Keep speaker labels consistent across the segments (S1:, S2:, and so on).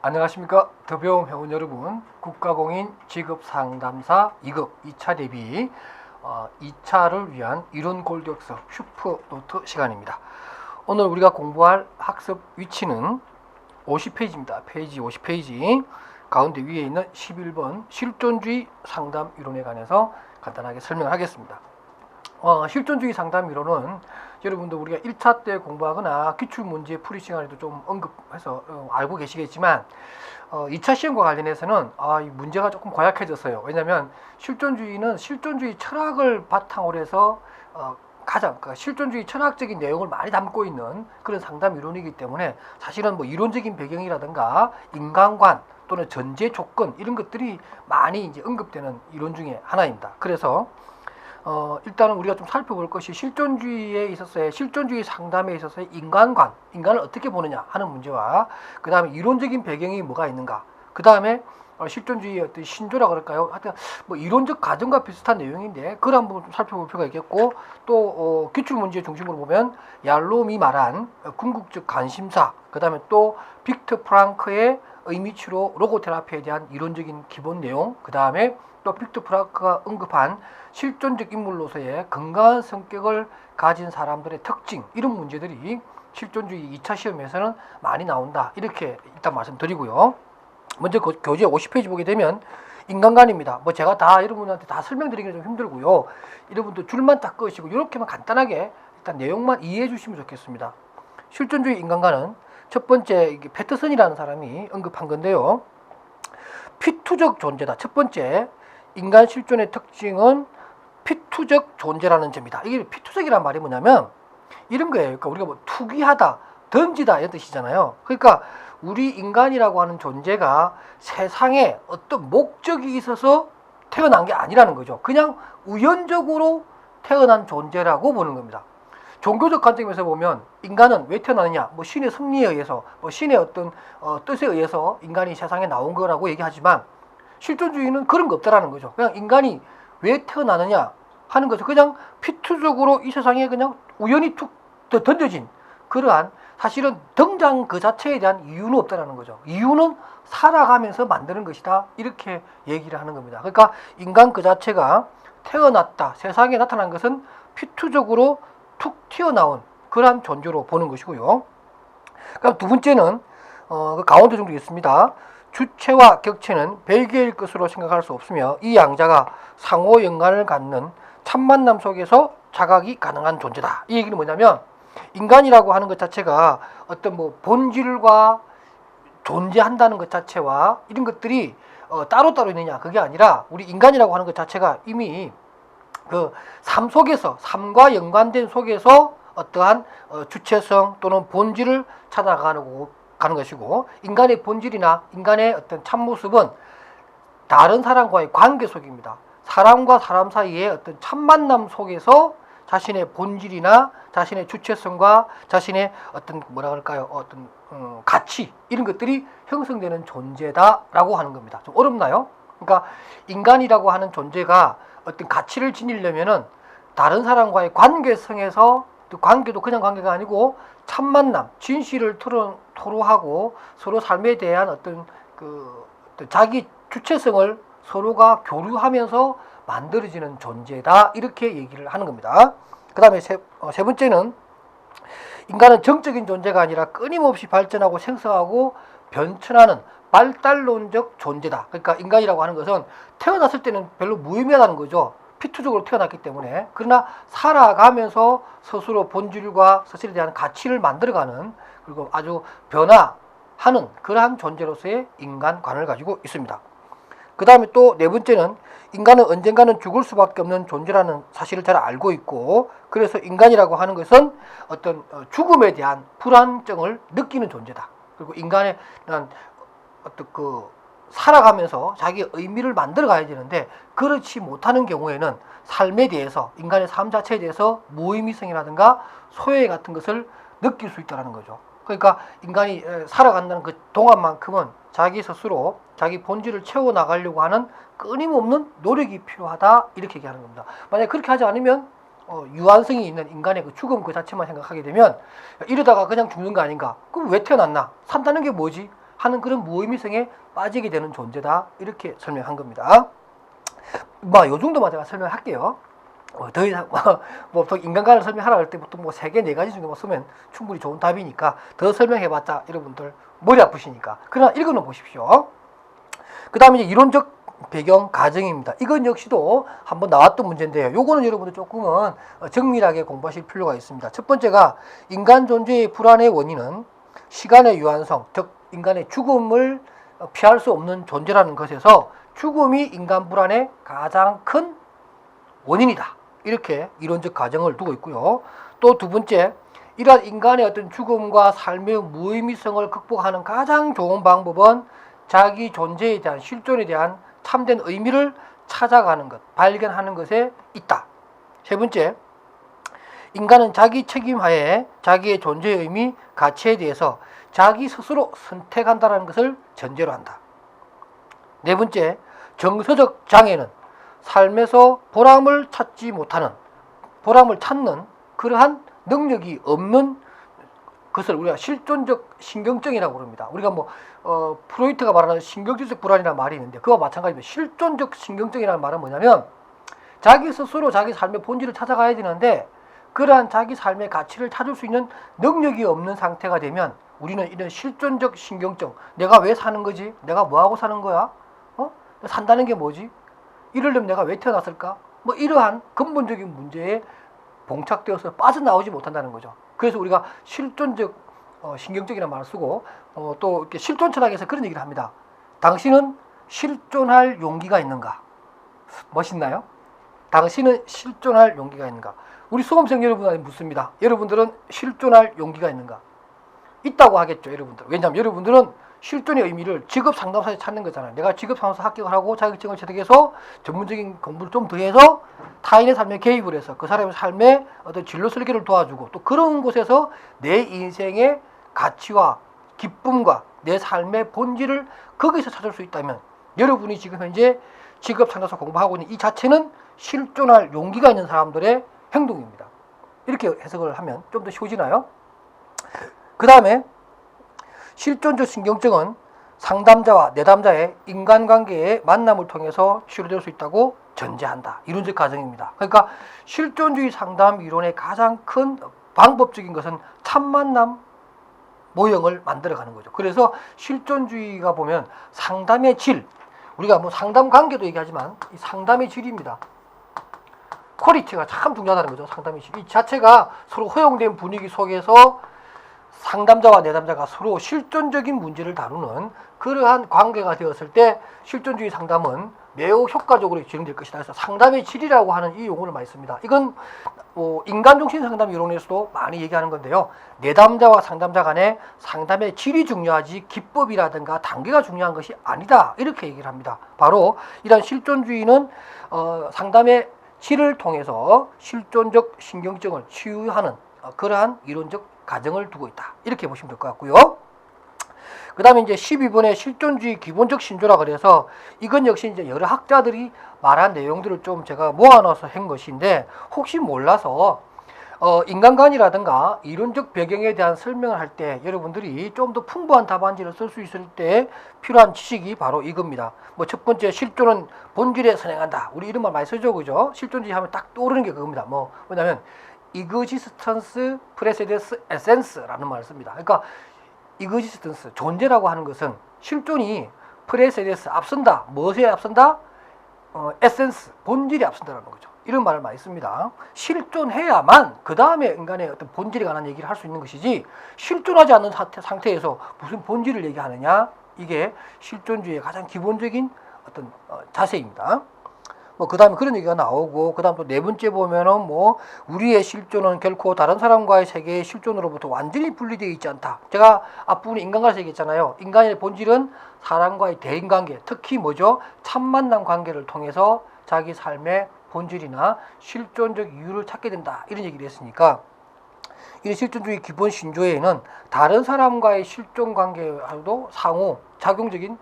S1: 안녕하십니까. 더배움 회원 여러분, 국가공인 직업상담사 2급 2차 대비 2차를 위한 이론 골격서 슈퍼노트 시간입니다. 오늘 우리가 공부할 학습 위치는 50페이지입니다. 페이지 50페이지 가운데 위에 있는 11번 실존주의 상담 이론에 관해서 간단하게 설명을 하겠습니다. 실존주의 상담 이론은 여러분도 우리가 1차 때 공부하거나 기출문제 풀이 시간에도 좀 언급해서 알고 계시겠지만 2차 시험과 관련해서는 이 문제가 조금 고약해졌어요. 왜냐하면 실존주의는 실존주의 철학을 바탕으로 해서 가장 실존주의 철학적인 내용을 많이 담고 있는 그런 상담 이론이기 때문에 사실은 뭐 이론적인 배경이라든가 인간관 또는 전제 조건 이런 것들이 많이 이제 언급되는 이론 중에 하나입니다. 그래서 일단은 우리가 좀 살펴볼 것이 실존주의에 있어서의 실존주의 상담에 있어서의 인간관, 인간을 어떻게 보느냐 하는 문제와 그 다음에 이론적인 배경이 뭐가 있는가, 그 다음에 실존주의의 어떤 신조라 그럴까요? 하여튼 뭐 이론적 가정과 비슷한 내용인데 그걸 한번 좀 살펴볼 필요가 있겠고, 또 기출 문제 중심으로 보면 얄롬이 말한 궁극적 관심사, 그 다음에 또 빅터 프랑크의 의미치료 로고테라피에 대한 이론적인 기본 내용, 그 다음에 또 빅터 프랑크가 언급한 실존적 인물로서의 건강한 성격을 가진 사람들의 특징, 이런 문제들이 실존주의 2차 시험에서는 많이 나온다, 이렇게 일단 말씀드리고요. 먼저 교재 50페이지 보게 되면 인간관입니다. 뭐 제가 다 여러분한테 다 설명드리기는 좀 힘들고요. 여러분도 줄만 딱 끄시고 이렇게만 간단하게 일단 내용만 이해해 주시면 좋겠습니다. 실존주의 인간관은 첫 번째 패터슨이라는 사람이 언급한 건데요. 피투적 존재다. 첫 번째 인간 실존의 특징은 피투적 존재라는 점이다. 이게 피투적이란 말이 뭐냐면 이런 거예요. 그러니까 우리가 뭐 투기하다, 던지다 이런 뜻이잖아요. 그러니까 우리 인간이라고 하는 존재가 세상에 어떤 목적이 있어서 태어난 게 아니라는 거죠. 그냥 우연적으로 태어난 존재라고 보는 겁니다. 종교적 관점에서 보면 인간은 왜 태어나느냐, 뭐 신의 섭리에 의해서, 뭐 신의 어떤 뜻에 의해서 인간이 세상에 나온 거라고 얘기하지만 실존주의는 그런 거 없다라는 거죠. 그냥 인간이 왜 태어나느냐 하는 거죠. 그냥 피투적으로 이 세상에 그냥 우연히 툭 던져진 그러한, 사실은 등장 그 자체에 대한 이유는 없다라는 거죠. 이유는 살아가면서 만드는 것이다, 이렇게 얘기를 하는 겁니다. 그러니까 인간 그 자체가 태어났다, 세상에 나타난 것은 피투적으로 툭 튀어나온 그러한 존재로 보는 것이고요. 그럼 두 번째는 그 가운데 정도 있습니다. 주체와 격체는 별개일 것으로 생각할 수 없으며 이 양자가 상호 연관을 갖는 첫 만남 속에서 자각이 가능한 존재다. 이 얘기는 뭐냐면 인간이라고 하는 것 자체가 어떤 뭐 본질과 존재한다는 것 자체와 이런 것들이 따로따로 있느냐, 그게 아니라 우리 인간이라고 하는 것 자체가 이미 그 삶 속에서, 삶과 연관된 속에서 어떠한 주체성 또는 본질을 찾아가는 것이고, 인간의 본질이나 인간의 어떤 참모습은 다른 사람과의 관계 속입니다. 사람과 사람 사이의 어떤 첫 만남 속에서 자신의 본질이나 자신의 주체성과 자신의 어떤 뭐라 그럴까요, 어떤 가치, 이런 것들이 형성되는 존재다라고 하는 겁니다. 좀 어렵나요? 그러니까 인간이라고 하는 존재가 어떤 가치를 지니려면은 다른 사람과의 관계성에서, 또 관계도 그냥 관계가 아니고 첫 만남, 진실을 토로하고 서로 삶에 대한 어떤 어떤 자기 주체성을 서로가 교류하면서 만들어지는 존재다, 이렇게 얘기를 하는 겁니다. 그 다음에 세 번째는 인간은 정적인 존재가 아니라 끊임없이 발전하고 생성하고 변천하는 발달론적 존재다. 그러니까 인간이라고 하는 것은 태어났을 때는 별로 무의미하다는 거죠. 피투적으로 태어났기 때문에. 그러나 살아가면서 스스로 본질과 스스로에 대한 가치를 만들어가는, 그리고 아주 변화하는 그러한 존재로서의 인간관을 가지고 있습니다. 그 다음에 또 네 번째는 인간은 언젠가는 죽을 수밖에 없는 존재라는 사실을 잘 알고 있고, 그래서 인간이라고 하는 것은 어떤 죽음에 대한 불안증을 느끼는 존재다. 그리고 인간의 어떤 살아가면서 자기의 의미를 만들어 가야 되는데 그렇지 못하는 경우에는 삶에 대해서, 인간의 삶 자체에 대해서 무의미성이라든가 소외 같은 것을 느낄 수 있다는 거죠. 그러니까 인간이 살아간다는 그 동안만큼은 자기 스스로 자기 본질을 채워나가려고 하는 끊임없는 노력이 필요하다, 이렇게 얘기하는 겁니다. 만약에 그렇게 하지 않으면 유한성이 있는 인간의 그 죽음 그 자체만 생각하게 되면 이러다가 그냥 죽는 거 아닌가? 그럼 왜 태어났나? 산다는 게 뭐지? 하는 그런 무의미성에 빠지게 되는 존재다. 이렇게 설명한 겁니다. 요 정도만 제가 설명할게요. 더 이상 보통 인간관을 설명하라 할 때 보통 3개, 4가지 정도만 쓰면 충분히 좋은 답이니까 더 설명해봤자 여러분들 머리 아프시니까. 그러나 읽어는 보십시오. 그 다음에 이제 이론적 배경 가정입니다. 이건 역시도 한번 나왔던 문제인데요. 요거는 여러분들 조금은 정밀하게 공부하실 필요가 있습니다. 첫 번째가 인간 존재의 불안의 원인은 시간의 유한성, 즉 인간의 죽음을 피할 수 없는 존재라는 것에서 죽음이 인간 불안의 가장 큰 원인이다. 이렇게 이론적 가정을 두고 있고요. 또 두 번째, 이러한 인간의 어떤 죽음과 삶의 무의미성을 극복하는 가장 좋은 방법은 자기 존재에 대한 실존에 대한 참된 의미를 찾아가는 것, 발견하는 것에 있다. 세 번째, 인간은 자기 책임하에 자기의 존재의 의미, 가치에 대해서 자기 스스로 선택한다는 것을 전제로 한다. 네 번째, 정서적 장애는 삶에서 보람을 찾는 그러한 능력이 없는 것을 우리가 실존적 신경증이라고 부릅니다. 우리가 프로이트가 말하는 신경질적 불안이라는 말이 있는데 그와 마찬가지입니다. 실존적 신경증이라는 말은 뭐냐면 자기 스스로 자기 삶의 본질을 찾아가야 되는데 그러한 자기 삶의 가치를 찾을 수 있는 능력이 없는 상태가 되면 우리는 이런 실존적 신경증, 내가 왜 사는 거지? 내가 뭐하고 사는 거야? 산다는 게 뭐지? 이러려면 내가 왜 태어났을까? 이러한 근본적인 문제에 봉착되어서 빠져나오지 못한다는 거죠. 그래서 우리가 실존적 신경적이라는 말을 쓰고 또 이렇게 실존 철학에서 그런 얘기를 합니다. 당신은 실존할 용기가 있는가? 멋있나요? 당신은 실존할 용기가 있는가? 우리 수험생 여러분한테 묻습니다. 여러분들은 실존할 용기가 있는가? 있다고 하겠죠, 여러분들. 왜냐하면 여러분들은 실존의 의미를 직업 상담사에 찾는 거잖아요. 내가 직업 상담사 합격을 하고 자격증을 취득해서 전문적인 공부를 좀 더 해서 타인의 삶에 개입을 해서 그 사람의 삶에 어떤 진로 설계를 도와주고 또 그런 곳에서 내 인생의 가치와 기쁨과 내 삶의 본질을 거기서 찾을 수 있다면 여러분이 지금 현재 직업 상담사 공부하고 있는 이 자체는 실존할 용기가 있는 사람들의 행동입니다. 이렇게 해석을 하면 좀 더 쉬워지나요? 그 다음에 실존적 신경증은 상담자와 내담자의 인간관계의 만남을 통해서 치료될 수 있다고 전제한다. 이론적 가정입니다. 그러니까 실존주의 상담 이론의 가장 큰 방법적인 것은 참 만남 모형을 만들어가는 거죠. 그래서 실존주의가 보면 상담의 질, 우리가 상담 관계도 얘기하지만 이 상담의 질입니다. 퀄리티가 참 중요하다는 거죠. 상담의 질. 이 자체가 서로 허용된 분위기 속에서 상담자와 내담자가 서로 실존적인 문제를 다루는 그러한 관계가 되었을 때 실존주의 상담은 매우 효과적으로 진행될 것이다. 그래서 상담의 질이라고 하는 이 용어를 많이 씁니다. 이건 인간중심 상담 이론에서도 많이 얘기하는 건데요. 내담자와 상담자 간의 상담의 질이 중요하지 기법이라든가 단계가 중요한 것이 아니다. 이렇게 얘기를 합니다. 바로 이런 실존주의는 상담의 질을 통해서 실존적 신경증을 치유하는 그러한 이론적 가정을 두고 있다. 이렇게 보시면 될 것 같고요. 그 다음에 이제 12번에 실존주의 기본적 신조라 그래서 이건 역시 이제 여러 학자들이 말한 내용들을 좀 제가 모아놔서 한 것인데 혹시 몰라서 인간관이라든가 이론적 배경에 대한 설명을 할 때 여러분들이 좀 더 풍부한 답안지를 쓸 수 있을 때 필요한 지식이 바로 이겁니다. 첫 번째 실존은 본질에 선행한다. 우리 이런 말 많이 쓰죠, 그죠? 실존주의 하면 딱 떠오르는 게 그겁니다. 뭐냐면 이그지스턴스 프레세데스 에센스라는 말을 씁니다. 그러니까 이그지스턴스 존재라고 하는 것은 실존이 프레세데스 앞선다. 무엇에 앞선다? 에센스 본질이 앞선다라는 거죠. 이런 말을 많이 씁니다. 실존해야만 그 다음에 인간의 어떤 본질에 관한 얘기를 할 수 있는 것이지 실존하지 않는 상태에서 무슨 본질을 얘기하느냐? 이게 실존주의의 가장 기본적인 어떤 자세입니다. 그 다음에 그런 얘기가 나오고, 그 다음 또 네 번째 보면은 우리의 실존은 결코 다른 사람과의 세계의 실존으로부터 완전히 분리되어 있지 않다. 제가 앞부분에 인간관에서 얘기했잖아요. 인간의 본질은 사람과의 대인관계, 특히 참 만남 관계를 통해서 자기 삶의 본질이나 실존적 이유를 찾게 된다. 이런 얘기를 했으니까, 이 실존주의 기본 신조에는 다른 사람과의 실존 관계와도 상호 작용적인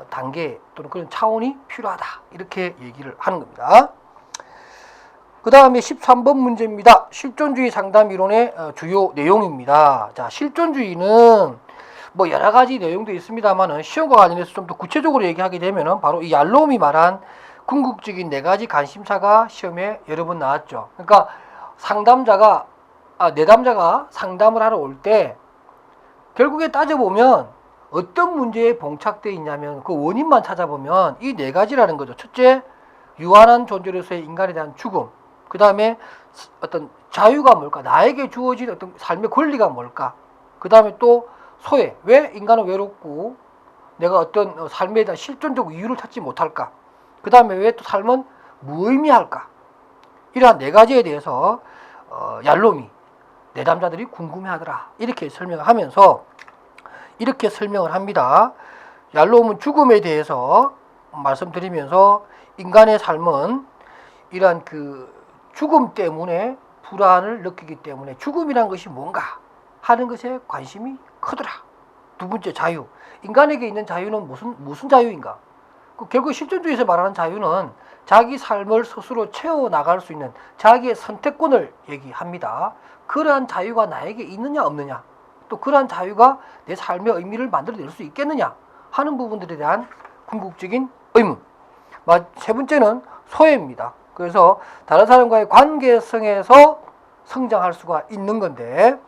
S1: 단계 또는 그런 차원이 필요하다. 이렇게 얘기를 하는 겁니다. 그 다음에 13번 문제입니다. 실존주의 상담 이론의 주요 내용입니다. 자, 실존주의는 뭐 여러 가지 내용도 있습니다만은 시험과 관련해서 좀 더 구체적으로 얘기하게 되면은 바로 이 얄롬이 말한 궁극적인 네 가지 관심사가 시험에 여러 번 나왔죠. 그러니까 내담자가 상담을 하러 올 때 결국에 따져보면 어떤 문제에 봉착되어 있냐면 그 원인만 찾아보면 이 네 가지라는 거죠. 첫째, 유한한 존재로서의 인간에 대한 죽음. 그 다음에 어떤 자유가 뭘까? 나에게 주어진 어떤 삶의 권리가 뭘까? 그 다음에 또 소외. 왜 인간은 외롭고 내가 어떤 삶에 대한 실존적 이유를 찾지 못할까? 그 다음에 왜 또 삶은 무의미할까? 이러한 네 가지에 대해서 얄롬이 내담자들이 궁금해하더라. 이렇게 설명을 하면서 이렇게 설명을 합니다. 얄롬은 죽음에 대해서 말씀드리면서 인간의 삶은 이러한 그 죽음 때문에 불안을 느끼기 때문에 죽음이란 것이 뭔가 하는 것에 관심이 크더라. 두 번째, 자유. 인간에게 있는 자유는 무슨 자유인가? 결국 실존주의에서 말하는 자유는 자기 삶을 스스로 채워나갈 수 있는 자기의 선택권을 얘기합니다. 그러한 자유가 나에게 있느냐 없느냐, 또 그러한 자유가 내 삶의 의미를 만들어낼 수 있겠느냐 하는 부분들에 대한 궁극적인 의문. 세 번째는 소외입니다. 그래서 다른 사람과의 관계성에서 성장할 수가 있는 건데,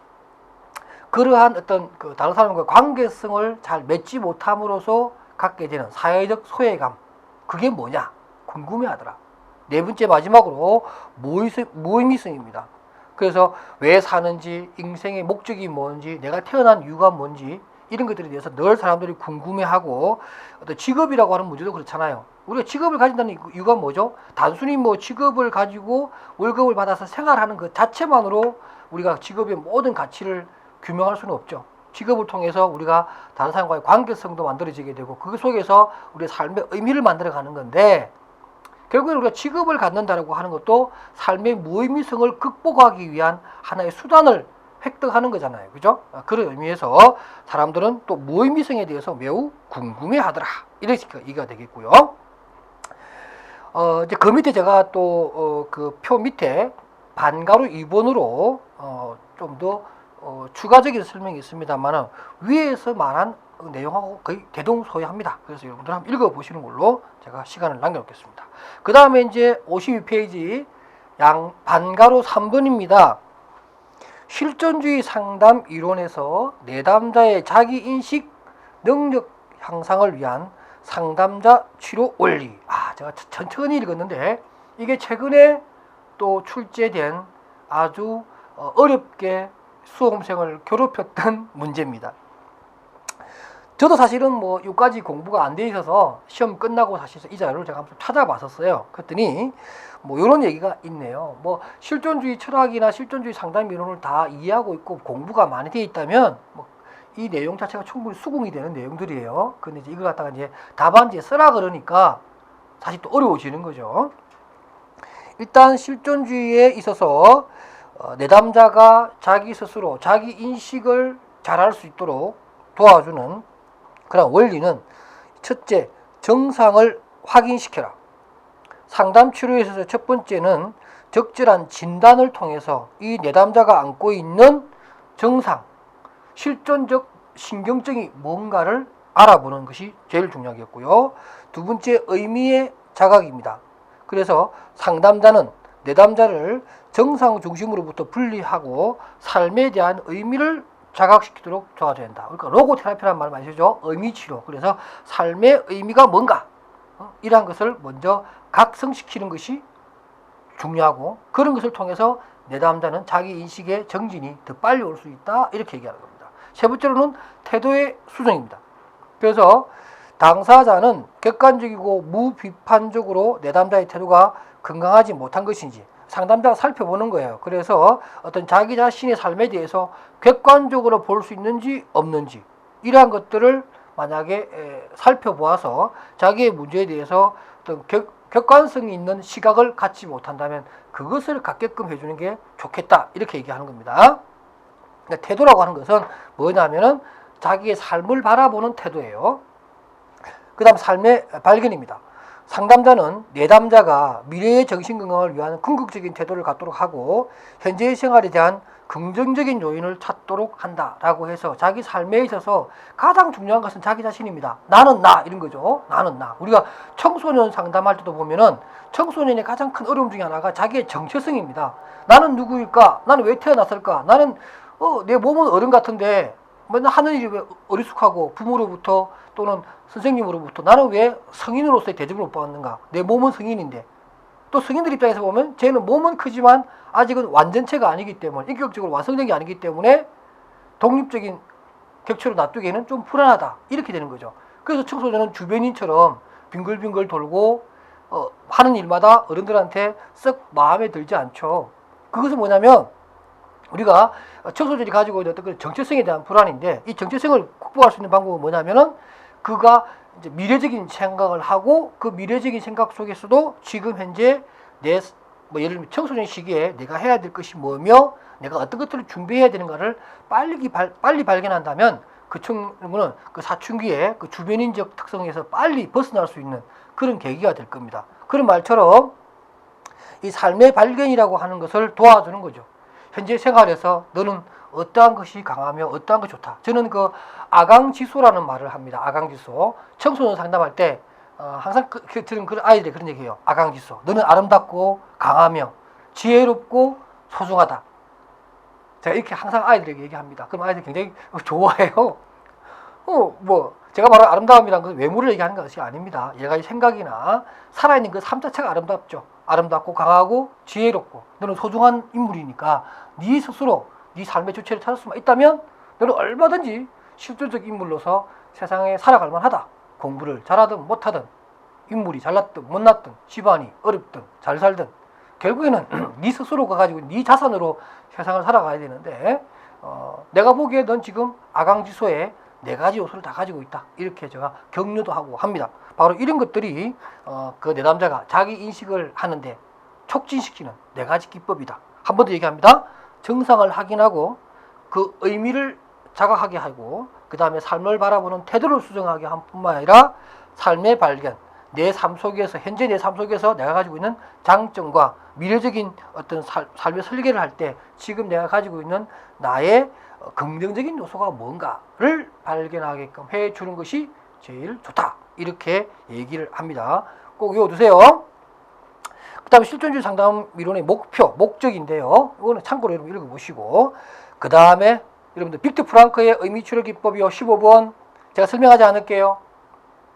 S1: 그러한 어떤 다른 사람과의 관계성을 잘 맺지 못함으로써 갖게 되는 사회적 소외감, 그게 뭐냐 궁금해하더라. 네 번째, 마지막으로 무의미성입니다. 그래서 왜 사는지, 인생의 목적이 뭔지, 내가 태어난 이유가 뭔지, 이런 것들에 대해서 늘 사람들이 궁금해하고, 어떤 직업이라고 하는 문제도 그렇잖아요. 우리가 직업을 가진다는 이유가 뭐죠? 단순히 뭐 직업을 가지고 월급을 받아서 생활하는 것 자체만으로 우리가 직업의 모든 가치를 규명할 수는 없죠. 직업을 통해서 우리가 다른 사람과의 관계성도 만들어지게 되고, 그 속에서 우리의 삶의 의미를 만들어가는 건데, 결국에 우리가 직업을 갖는다고 하는 것도 삶의 무의미성을 극복하기 위한 하나의 수단을 획득하는 거잖아요. 그죠? 그런 의미에서 사람들은 또 무의미성에 대해서 매우 궁금해하더라. 이렇게 얘기가 되겠고요. 이제 그 밑에 제가 또 그 표 밑에 반가로 2번으로 좀 더 추가적인 설명이 있습니다만, 위에서 말한 내용하고 거의 대동소이합니다. 그래서 여러분들 한번 읽어보시는 걸로 제가 시간을 남겨놓겠습니다. 그 다음에 이제 52페이지 반가로 3번입니다. 실존주의 상담 이론에서 내담자의 자기인식 능력 향상을 위한 상담자 치료 원리. 제가 천천히 읽었는데 이게 최근에 또 출제된 아주 어렵게 수험생을 괴롭혔던 문제입니다. 저도 사실은 뭐 여기까지 공부가 안 돼 있어서 시험 끝나고 사실 이 자료를 제가 한번 찾아봤었어요. 그랬더니 뭐 이런 얘기가 있네요. 뭐 실존주의 철학이나 실존주의 상담 이론을 다 이해하고 있고 공부가 많이 돼 있다면 뭐 이 내용 자체가 충분히 수긍이 되는 내용들이에요. 근데 이제 이걸 갖다가 이제 답안지에 쓰라 그러니까 사실 또 어려워지는 거죠. 일단 실존주의에 있어서 내담자가 자기 스스로 자기 인식을 잘할 수 있도록 도와주는 그런 원리는, 첫째, 정상을 확인시켜라. 상담 치료에 있어서 첫 번째는 적절한 진단을 통해서 이 내담자가 안고 있는 정상, 실존적 신경증이 뭔가를 알아보는 것이 제일 중요하겠고요. 두 번째, 의미의 자각입니다. 그래서 상담자는 내담자를 정상 중심으로부터 분리하고 삶에 대한 의미를 자각시키도록 도와줘야 한다. 그러니까 로고 테라피라는 말 많이 쓰죠. 의미 치료. 그래서 삶의 의미가 뭔가, 이러한 것을 먼저 각성시키는 것이 중요하고, 그런 것을 통해서 내담자는 자기 인식의 정진이 더 빨리 올 수 있다. 이렇게 얘기하는 겁니다. 세 번째로는 태도의 수정입니다. 그래서 당사자는 객관적이고 무비판적으로 내담자의 태도가 건강하지 못한 것인지 상담자가 살펴보는 거예요. 그래서 어떤 자기 자신의 삶에 대해서 객관적으로 볼 수 있는지 없는지, 이러한 것들을 만약에 살펴보아서 자기의 문제에 대해서 어떤 객관성이 있는 시각을 갖지 못한다면 그것을 갖게끔 해주는 게 좋겠다. 이렇게 얘기하는 겁니다. 태도라고 하는 것은 뭐냐면은 자기의 삶을 바라보는 태도예요. 그 다음 삶의 발견입니다. 상담자는 내담자가 미래의 정신건강을 위한 궁극적인 태도를 갖도록 하고 현재의 생활에 대한 긍정적인 요인을 찾도록 한다라고 해서 자기 삶에 있어서 가장 중요한 것은 자기 자신입니다. 나는 나 이런 거죠. 나는 나. 우리가 청소년 상담할 때도 보면은 청소년의 가장 큰 어려움 중에 하나가 자기의 정체성입니다. 나는 누구일까? 나는 왜 태어났을까? 나는 내 몸은 어른 같은데 맨날 하는 일이 왜 어리숙하고 부모로부터 또는 선생님으로부터 나는 왜 성인으로서의 대접을 못 받는가? 내 몸은 성인인데 또 성인들 입장에서 보면 쟤는 몸은 크지만 아직은 완전체가 아니기 때문에 인격적으로 완성된 게 아니기 때문에 독립적인 격체로 놔두기에는 좀 불안하다 이렇게 되는 거죠. 그래서 청소년은 주변인처럼 빙글빙글 돌고 하는 일마다 어른들한테 썩 마음에 들지 않죠. 그것은 뭐냐면 우리가 청소년이 가지고 있는 어떤 그 정체성에 대한 불안인데 이 정체성을 극복할 수 있는 방법은 뭐냐면은 그가 이제 미래적인 생각을 하고 그 미래적인 생각 속에서도 지금 현재 예를 들면 청소년 시기에 내가 해야 될 것이 뭐며 내가 어떤 것들을 준비해야 되는가를 빨리 발견한다면 그 청소년은 그 사춘기의 그 주변인적 특성에서 빨리 벗어날 수 있는 그런 계기가 될 겁니다. 그런 말처럼 이 삶의 발견이라고 하는 것을 도와주는 거죠. 현재 생활에서 너는 어떠한 것이 강하며 어떠한 것이 좋다. 저는 그 아강지소라는 말을 합니다. 아강지소. 청소년 상담할 때 항상 들은 그런 아이들이 그런 얘기해요. 아강지소. 너는 아름답고 강하며 지혜롭고 소중하다. 제가 이렇게 항상 아이들에게 얘기합니다. 그럼 아이들이 굉장히 좋아해요. 제가 말한 아름다움이란 것은 외모를 얘기하는 것이 아닙니다. 여러 가지 생각이나 살아있는 그 삶 자체가 아름답죠. 아름답고 강하고 지혜롭고 너는 소중한 인물이니까 네 스스로 네 삶의 주체를 찾을 수만 있다면 너는 얼마든지 실존적 인물로서 세상에 살아갈 만하다. 공부를 잘하든 못하든 인물이 잘났든 못났든 집안이 어렵든 잘 살든 결국에는 네 스스로가 가지고 네 자산으로 세상을 살아가야 되는데 내가 보기에 넌 지금 아강지소에 네 가지 요소를 다 가지고 있다. 이렇게 제가 격려도 하고 합니다. 바로 이런 것들이 그 내담자가 자기 인식을 하는데 촉진시키는 네 가지 기법이다. 한 번 더 얘기합니다. 정상을 확인하고 그 의미를 자각하게 하고 그 다음에 삶을 바라보는 태도를 수정하게 한 뿐만 아니라 삶의 발견, 내 삶 속에서 현재 내 삶 속에서 내가 가지고 있는 장점과 미래적인 어떤 삶의 설계를 할 때 지금 내가 가지고 있는 나의 긍정적인 요소가 뭔가를 발견하게끔 해주는 것이 제일 좋다. 이렇게 얘기를 합니다. 꼭 외워두세요. 그 다음에 실존주의 상담 이론의 목적인데요. 이거는 참고로 여러분 읽어보시고 그 다음에 여러분들 빅터 프랑크의 의미 추려 기법이요. 15번 제가 설명하지 않을게요.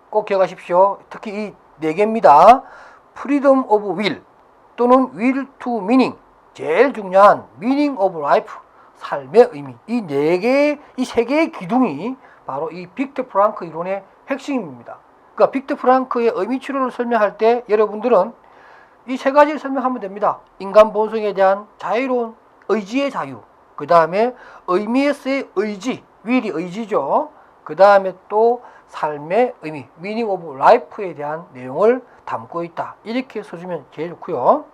S1: 꼭 기억하십시오. 특히 이 4개입니다. Freedom of Will 또는 Will to Meaning 제일 중요한 Meaning of Life 삶의 의미 이 4개의 이 3개의 기둥이 바로 이 빅터 프랑크 이론의 핵심입니다. 그러니까 빅터 프랑크의 의미 추론을 설명할 때 여러분들은 이 3가지를 설명하면 됩니다. 인간 본성에 대한 자유로운 의지의 자유, 그 다음에 의미에서의 의지, will이 의지죠. 그 다음에 또 삶의 의미, meaning of life에 대한 내용을 담고 있다. 이렇게 써주면 제일 좋고요.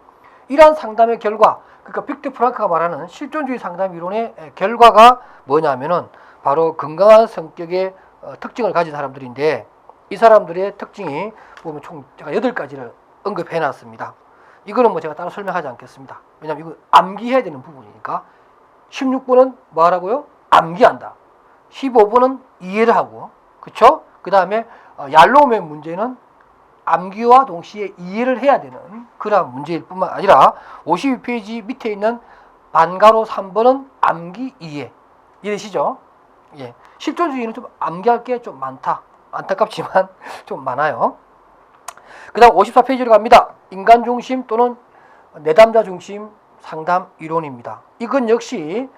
S1: 이러한 상담의 결과, 그러니까 빅터 프랑크가 말하는 실존주의 상담 이론의 결과가 뭐냐면은 바로 건강한 성격의 특징을 가진 사람들인데 이 사람들의 특징이 보면 총 제가 8가지를 언급해 놨습니다. 이거는 뭐 제가 따로 설명하지 않겠습니다. 왜냐면 이거 암기해야 되는 부분이니까. 16번은 뭐 하라고요? 암기한다. 15번은 이해를 하고, 그쵸? 그 다음에 얄로움의 문제는 암기와 동시에 이해를 해야 되는 그런 문제일 뿐만 아니라 52페이지 밑에 있는 반가로 3번은 암기 이해. 이해되시죠? 예. 실존주의는 좀 암기할 게 좀 많다. 안타깝지만 좀 많아요. 그 다음 54페이지로 갑니다. 인간 중심 또는 내담자 중심 상담 이론입니다. 이건 역시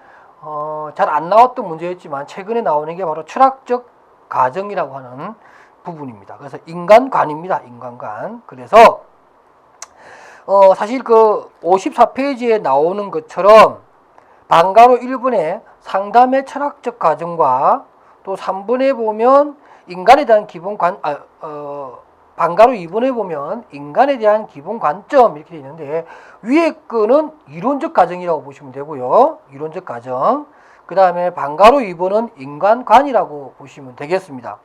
S1: 잘 안 나왔던 문제였지만 최근에 나오는 게 바로 철학적 가정이라고 하는 부분입니다. 그래서 인간관입니다. 인간관. 그래서 사실 그 54페이지에 나오는 것처럼 반가로 1번에 상담의 철학적 가정과 또 3번에 보면 인간에 대한 기본 반가로 2번에 보면 인간에 대한 기본 관점 이렇게 되어 있는데 위에 거는 이론적 가정이라고 보시면 되고요. 이론적 가정. 그 다음에 반가로 2번은 인간관이라고 보시면 되겠습니다.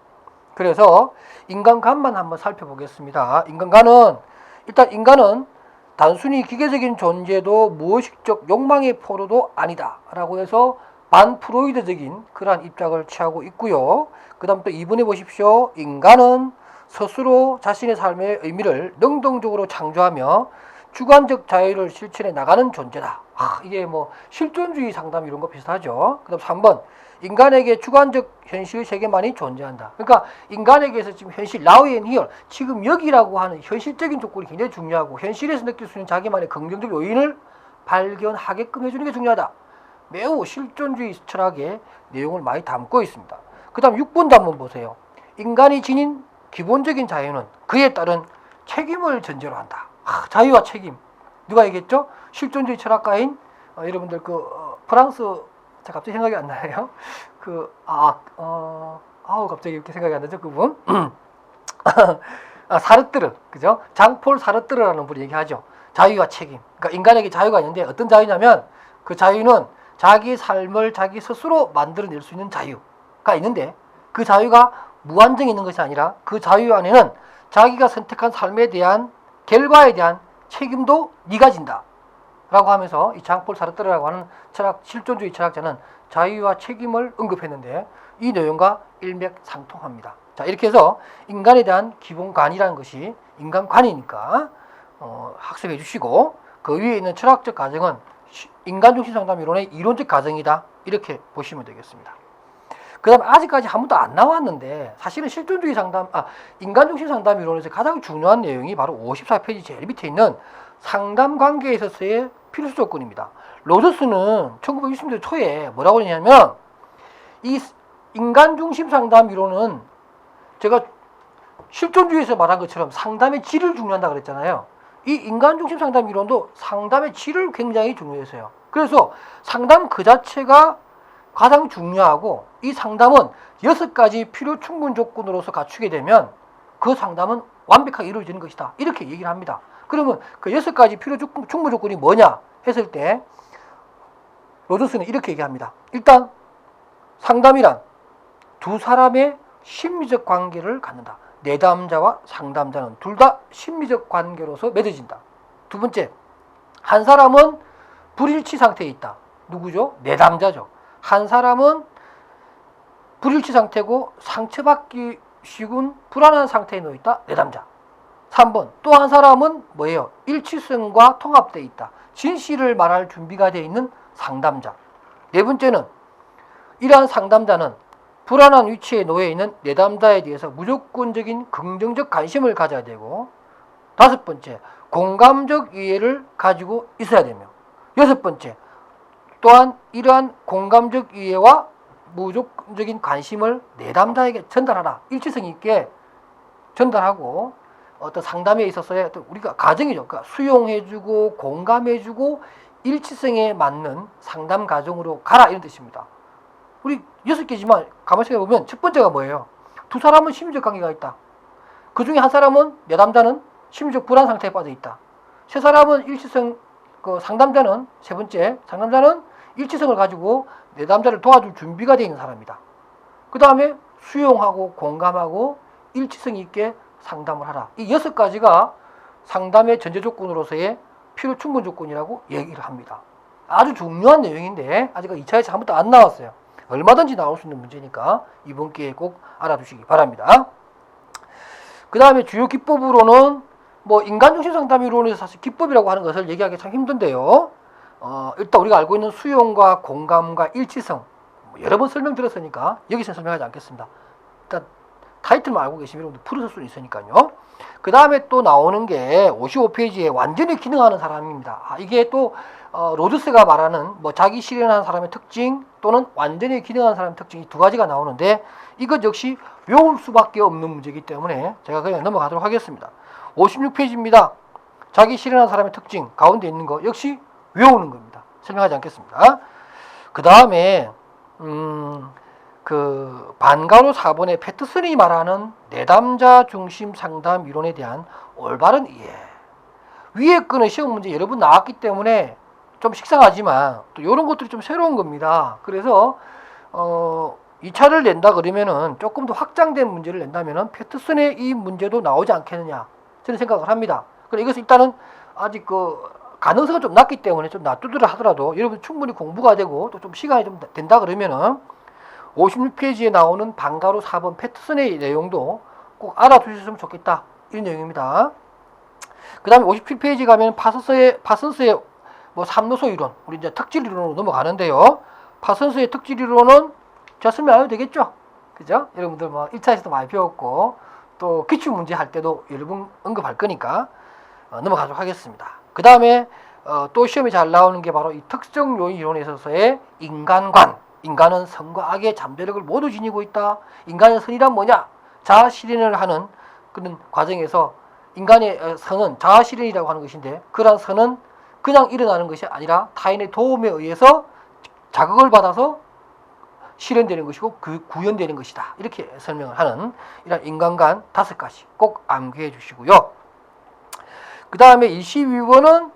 S1: 그래서 인간관만 한번 살펴보겠습니다. 인간관은 일단 인간은 단순히 기계적인 존재도 무의식적 욕망의 포로도 아니다 라고 해서 반프로이드적인 그러한 입장을 취하고 있고요. 그 다음 또 2번에 보십시오. 인간은 스스로 자신의 삶의 의미를 능동적으로 창조하며 주관적 자유를 실천해 나가는 존재다. 이게 뭐 실존주의 상담 이런 거 비슷하죠. 그 다음 3번. 인간에게 주관적 현실 세계만이 존재한다. 그러니까 인간에게서 지금 현실, now and here, 지금 여기라고 하는 현실적인 조건이 굉장히 중요하고 현실에서 느낄 수 있는 자기만의 긍정적 요인을 발견하게끔 해주는 게 중요하다. 매우 실존주의 철학의 내용을 많이 담고 있습니다. 그 다음 6번도 한번 보세요. 인간이 지닌 기본적인 자유는 그에 따른 책임을 전제로 한다. 자유와 책임. 누가 얘기했죠? 실존주의 철학가인 여러분들 프랑스 제가 갑자기 생각이 안 나요. 갑자기 이렇게 생각이 안 나죠, 그분. 사르뜨르, 그죠? 장폴 사르뜨르라는 분이 얘기하죠. 자유와 책임. 그러니까 인간에게 자유가 있는데 어떤 자유냐면 그 자유는 자기 삶을 자기 스스로 만들어낼 수 있는 자유가 있는데 그 자유가 무한정에 있는 것이 아니라 그 자유 안에는 자기가 선택한 삶에 대한 결과에 대한 책임도 네가 진다. 라고 하면서 이 장폴 사르트르라고 하는 실존주의 철학자는 자유와 책임을 언급했는데 이 내용과 일맥상통합니다. 자, 이렇게 해서 인간에 대한 기본관이라는 것이 인간관이니까 학습해 주시고 그 위에 있는 철학적 가정은 인간중심 상담 이론의 이론적 가정이다. 이렇게 보시면 되겠습니다. 그 다음 아직까지 한 번도 안 나왔는데 사실은 실존주의 상담, 인간중심 상담 이론에서 가장 중요한 내용이 바로 54페이지 제일 밑에 있는 상담 관계에 있어서의 필수 조건입니다. 로저스는 1960년대 초에 뭐라고 했냐면 이 인간중심 상담 이론은 제가 실존주의에서 말한 것처럼 상담의 질을 중요한다 그랬잖아요. 이 인간중심 상담 이론도 상담의 질을 굉장히 중요해서요. 그래서 상담 그 자체가 가장 중요하고 이 상담은 6가지 필요 충분 조건으로서 갖추게 되면 그 상담은 완벽하게 이루어지는 것이다. 이렇게 얘기를 합니다. 그러면 그 6가지 필요 충분 조건이 뭐냐 했을 때 로저스는 이렇게 얘기합니다. 일단 상담이란 두 사람의 심리적 관계를 갖는다. 내담자와 상담자는 둘 다 심리적 관계로서 맺어진다. 두 번째, 한 사람은 불일치 상태에 있다. 누구죠? 내담자죠. 한 사람은 불일치 상태고 상처받기 쉬운 불안한 상태에 놓여 있다. 내담자. 3번, 또 한 사람은 뭐예요? 일치성과 통합되어 있다. 진실을 말할 준비가 되어 있는 상담자. 네 번째는 이러한 상담자는 불안한 위치에 놓여 있는 내담자에 대해서 무조건적인 긍정적 관심을 가져야 되고, 5번째, 공감적 이해를 가지고 있어야 되며, 6번째, 또한 이러한 공감적 이해와 무조건적인 관심을 내담자에게 전달하라. 일치성 있게 전달하고 어떤 상담에 있어서의 우리가 가정이죠. 그러니까 수용해주고 공감해주고 일치성에 맞는 상담 과정으로 가라 이런 뜻입니다. 우리 6개지만 가만히 생각해보면 첫 번째가 뭐예요? 두 사람은 심리적 관계가 있다. 그 중에 한 사람은 내담자는 심리적 불안 상태에 빠져 있다. 세 사람은 일치성, 상담자는 세 번째 상담자는 일치성을 가지고 내담자를 도와줄 준비가 되어 있는 사람이다. 그 다음에 수용하고 공감하고 일치성 있게 상담을 하라. 이 6가지가 상담의 전제 조건으로서의 필요 충분 조건이라고 얘기를 합니다. 아주 중요한 내용인데 아직 2차에서 한 번도 안 나왔어요. 얼마든지 나올 수 있는 문제니까 이번 기회에 꼭 알아두시기 바랍니다. 그 다음에 주요 기법으로는 인간중심 상담 이론에서 사실 기법이라고 하는 것을 얘기하기 참 힘든데요. 일단 우리가 알고 있는 수용과 공감과 일치성 여러 번 설명드렸으니까 여기서 설명하지 않겠습니다. 일단 타이틀만 알고 계시면 여러분들 풀으실 수 있으니까요. 그 다음에 또 나오는 게 55페이지에 완전히 기능하는 사람입니다. 이게 또 로저스가 말하는 자기 실현하는 사람의 특징 또는 완전히 기능하는 사람의 특징이 두 가지가 나오는데 이것 역시 외울 수밖에 없는 문제이기 때문에 제가 그냥 넘어가도록 하겠습니다. 56페이지입니다. 자기 실현하는 사람의 특징 가운데 있는 거 역시 외우는 겁니다. 설명하지 않겠습니다. 그 다음에 반가로 4번에 패터슨이 말하는 내담자 중심 상담 이론에 대한 올바른 이해. 위에 거는 시험 문제 여러 번 나왔기 때문에 좀 식상하지만 또 이런 것들이 좀 새로운 겁니다. 그래서 2차를 낸다 그러면은 조금 더 확장된 문제를 낸다면은 패터슨의 이 문제도 나오지 않겠느냐 저는 생각을 합니다. 그래서 이것을 일단은 아직 그 가능성은 좀 낮기 때문에 좀 놔두더라 하더라도 여러분 충분히 공부가 되고 또 좀 시간이 좀 된다 그러면은 56페이지에 나오는 방가루 4번 패터슨의 내용도 꼭 알아두셨으면 좋겠다. 이런 내용입니다. 그 다음에 57페이지 가면 파슨스의 뭐 3요소 이론, 우리 이제 특질 이론으로 넘어가는데요. 파슨스의 특질 이론은 제가 설명 안 해도 되겠죠? 그죠? 여러분들 뭐 1차에서도 많이 배웠고, 또 기출문제 할 때도 여러 번 언급할 거니까 넘어가도록 하겠습니다. 그 다음에 또 시험에 잘 나오는 게 바로 이 특정 요인 이론에 있어서의 인간관. 인간은 선과 악의 잠재력을 모두 지니고 있다. 인간의 선이란 뭐냐? 자아 실현을 하는 그런 과정에서 인간의 선은 자아 실현이라고 하는 것인데, 그러한 선은 그냥 일어나는 것이 아니라 타인의 도움에 의해서 자극을 받아서 실현되는 것이고 구현되는 것이다. 이렇게 설명을 하는 이런 인간관 5가지 꼭 암기해 주시고요. 그 다음에 22번은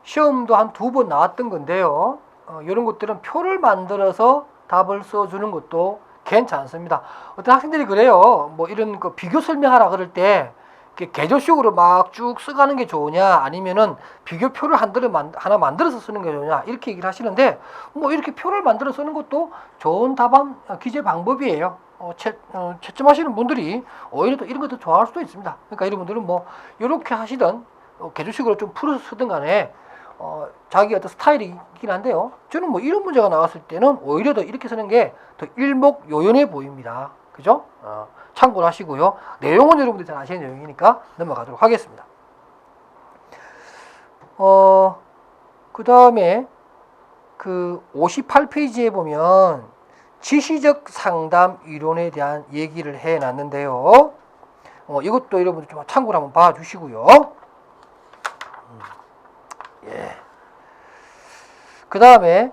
S1: 시험도 한 2번 나왔던 건데요. 이런 것들은 표를 만들어서 답을 써주는 것도 괜찮습니다. 어떤 학생들이 그래요. 뭐 이런 그 비교 설명하라 그럴 때 개조식으로 막 쭉 써가는 게 좋으냐, 아니면은 비교표를 하나 만들어서 쓰는 게 좋으냐, 이렇게 얘기를 하시는데, 뭐 이렇게 표를 만들어 쓰는 것도 좋은 답안 기재 방법이에요. 채점하시는 분들이 오히려 또 이런 것도 좋아할 수도 있습니다. 그러니까 여러분들은 뭐 이렇게 하시든 개조식으로 좀 풀어서 쓰든 간에 자기 어떤 스타일이 있긴 한데요. 저는 뭐 이런 문제가 나왔을 때는 오히려 더 이렇게 쓰는 게 더 일목요연해 보입니다. 그죠? 참고를 하시고요. 내용은 여러분들이 잘 아시는 내용이니까 넘어가도록 하겠습니다. 그 다음에 그 58페이지에 보면 지시적 상담 이론에 대한 얘기를 해 놨는데요. 이것도 여러분들 좀 참고를 한번 봐 주시고요. 예. 그 다음에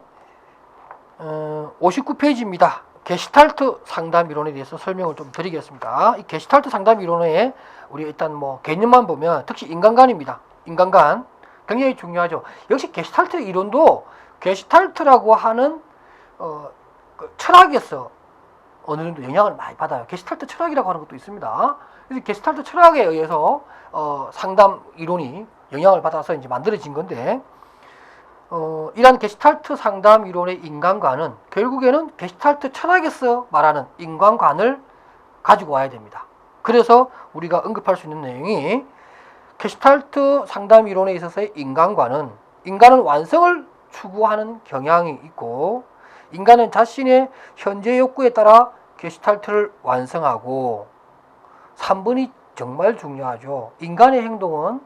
S1: 59페이지입니다. 게시탈트 상담 이론에 대해서 설명을 좀 드리겠습니다. 이 게시탈트 상담 이론에 우리 일단 뭐 개념만 보면 특히 인간관입니다. 인간관 굉장히 중요하죠. 역시 게시탈트 이론도 게시탈트라고 하는 그 철학에서 어느 정도 영향을 많이 받아요. 게시탈트 철학이라고 하는 것도 있습니다. 그래서 게시탈트 철학에 의해서 상담 이론이 영향을 받아서 이제 만들어진 건데, 이러한 게시탈트 상담 이론의 인간관은 결국에는 게시탈트 철학에서 말하는 인간관을 가지고 와야 됩니다. 그래서 우리가 언급할 수 있는 내용이 게시탈트 상담 이론에 있어서의 인간관은 인간은 완성을 추구하는 경향이 있고, 인간은 자신의 현재 욕구에 따라 게시탈트를 완성하고, 3번이 정말 중요하죠. 인간의 행동은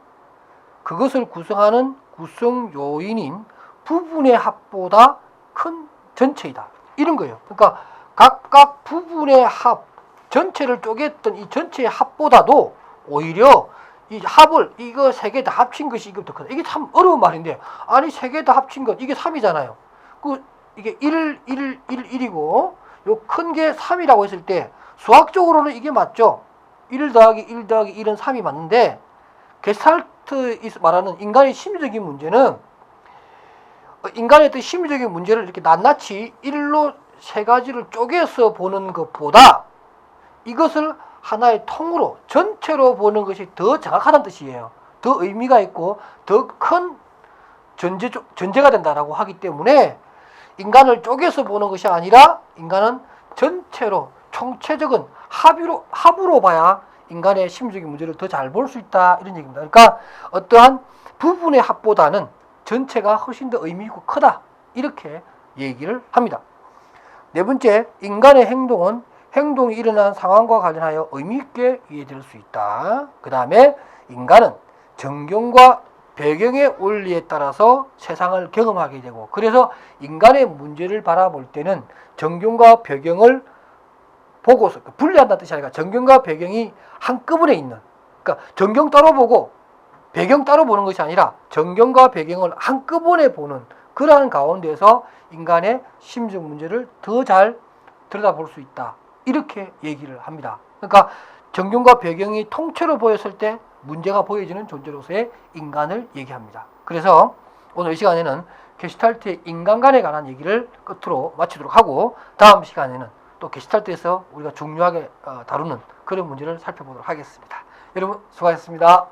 S1: 그것을 구성하는 구성 요인인 부분의 합보다 큰 전체이다. 이런 거예요. 그러니까 각각 부분의 합, 전체를 쪼갰던 이 전체의 합보다도 오히려 이 합을 이거 세 개 다 합친 것이 이거 더 크다. 이게 참 어려운 말인데, 아니 세 개 다 합친 것 이게 3이잖아요. 이게 1이고 요 큰 게 3이라고 했을 때 수학적으로는 이게 맞죠. 1 더하기 1 더하기 1은 3이 맞는데, 게스탈트 말하는 인간의 심리적인 문제는 인간의 어떤 심리적인 문제를 이렇게 낱낱이 1로 세 가지를 쪼개서 보는 것보다 이것을 하나의 통으로 전체로 보는 것이 더 정확하다는 뜻이에요. 더 의미가 있고 더 큰 전제가 된다라고 하기 때문에 인간을 쪼개서 보는 것이 아니라 인간은 전체로 총체적인 합으로 봐야 인간의 심리적인 문제를 더 잘 볼 수 있다, 이런 얘기입니다. 그러니까 어떠한 부분의 합보다는 전체가 훨씬 더 의미 있고 크다, 이렇게 얘기를 합니다. 네 번째, 인간의 행동은 행동이 일어난 상황과 관련하여 의미 있게 이해될 수 있다. 그 다음에 인간은 정경과 배경의 원리에 따라서 세상을 경험하게 되고, 그래서 인간의 문제를 바라볼 때는 정경과 배경을 보고서, 분리한다는 뜻이 아니라 정경과 배경이 한꺼번에 있는, 그러니까 정경 따로 보고 배경 따로 보는 것이 아니라 정경과 배경을 한꺼번에 보는 그러한 가운데서 인간의 심리적 문제를 더 잘 들여다볼 수 있다, 이렇게 얘기를 합니다. 그러니까 정경과 배경이 통째로 보였을 때 문제가 보여지는 존재로서의 인간을 얘기합니다. 그래서 오늘 이 시간에는 게시탈트의 인간관에 관한 얘기를 끝으로 마치도록 하고, 다음 시간에는 또 게시탈트에서 우리가 중요하게 다루는 그런 문제를 살펴보도록 하겠습니다. 여러분 수고하셨습니다.